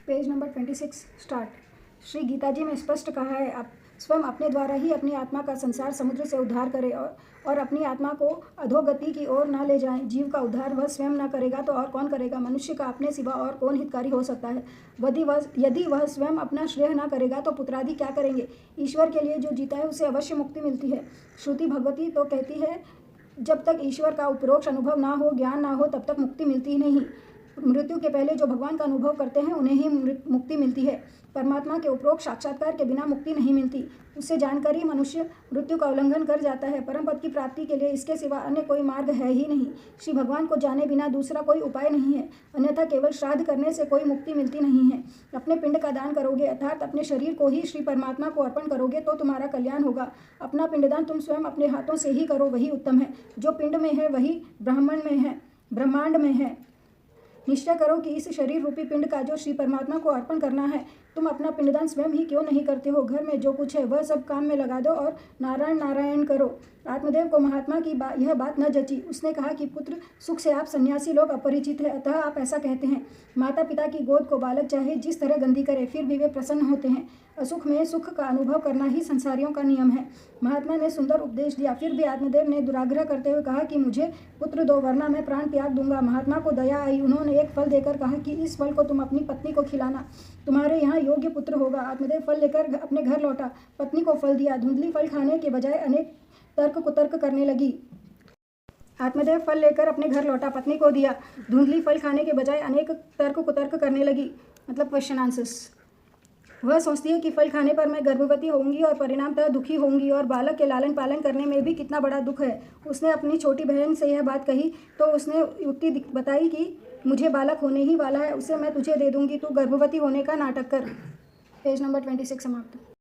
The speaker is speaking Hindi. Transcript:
Page number 26 start. Shri Gita ji में स्पष्ट कहा है, आप स्वयं अपने द्वारा ही अपनी आत्मा का संसार समुद्र से उद्धार करें और अपनी आत्मा को अधोगति की ओर ना ले जाएं। जीव का उद्धार वह स्वयं ना करेगा तो और कौन करेगा? मनुष्य का अपने सिवा और कौन हितकारी हो सकता है? यदि वह स्वयं अपना श्रेय ना करेगा तो पुत्रादि क्या करेंगे? ईश्वर के लिए जो जीता है उसे अवश्य मुक्ति मिलती है। श्रुति भगवती तो कहती है, जब तक ईश्वर का उपरोक्ष अनुभव ना हो, ज्ञान ना हो, तब तक मुक्ति मिलती ही नहीं। मृत्यु के पहले जो भगवान का अनुभव करते हैं उन्हें ही मुक्ति मिलती है। परमात्मा के उपरोक्त साक्षात्कार के बिना मुक्ति नहीं मिलती। उससे जानकर ही मनुष्य मृत्यु का उल्लंघन कर जाता है। परम पद की प्राप्ति के लिए इसके सिवा अन्य कोई मार्ग है ही नहीं। श्री भगवान को जाने बिना दूसरा कोई उपाय नहीं है, अन्यथा केवल श्राद्ध करने से कोई मुक्ति मिलती नहीं है। अपने पिंड का दान करोगे अर्थात अपने शरीर को ही श्री परमात्मा को अर्पण करोगे तो तुम्हारा कल्याण होगा। अपना पिंडदान तुम स्वयं अपने हाथों से ही करो, वही उत्तम है। जो पिंड में है वही ब्रह्मांड में है। निश्चय करो कि इस शरीर रूपी पिंड का जो श्री परमात्मा को अर्पण करना है, तुम अपना पिंडदान स्वयं ही क्यों नहीं करते हो? घर में जो कुछ है वह सब काम में लगा दो और नारायण नारायण करो। आत्मदेव को महात्मा की यह बात न जची। उसने कहा कि पुत्र, सुख से आप सन्यासी लोग अपरिचित हैं, अतः आप ऐसा कहते हैं। माता पिता की गोद को बालक चाहे जिस तरह गंदी करे, फिर भी वे प्रसन्न होते हैं। असुख में सुख का अनुभव करना ही संसारियों का नियम है। महात्मा ने सुंदर उपदेश दिया, फिर भी आत्मदेव ने दुराग्रह करते हुए कहा कि मुझे पुत्र दो, वरना मैं प्राण त्याग दूंगा। महात्मा को दया आई। उन्होंने एक फल देकर कहा कि इस फल को तुम अपनी पत्नी को खिलाना, तुम्हारे यहाँ योग्य पुत्र होगा। आत्मदेव फल लेकर अपने घर लौटा, पत्नी को फल दिया। धुंधली फल खाने के बजाय अनेक तर्क कुतर्क करने लगी। आत्मदेव फल लेकर अपने घर लौटा, पत्नी को दिया। धुंधली फल खाने के बजाय अनेक तर्क कुतर्क करने लगी, मतलब क्वेश्चन आंसर्स। वह सोचती है कि फल खाने पर मैं गर्भवती होंगी और परिणामतः दुखी होंगी, और बालक के लालन पालन करने में भी कितना बड़ा दुख है। उसने अपनी छोटी बहन से यह बात कही तो उसने युक्ति बताई कि मुझे बालक होने ही वाला है, उसे मैं तुझे दे दूंगी, तू गर्भवती होने का नाटक कर। पेज नंबर 26 समाप्त।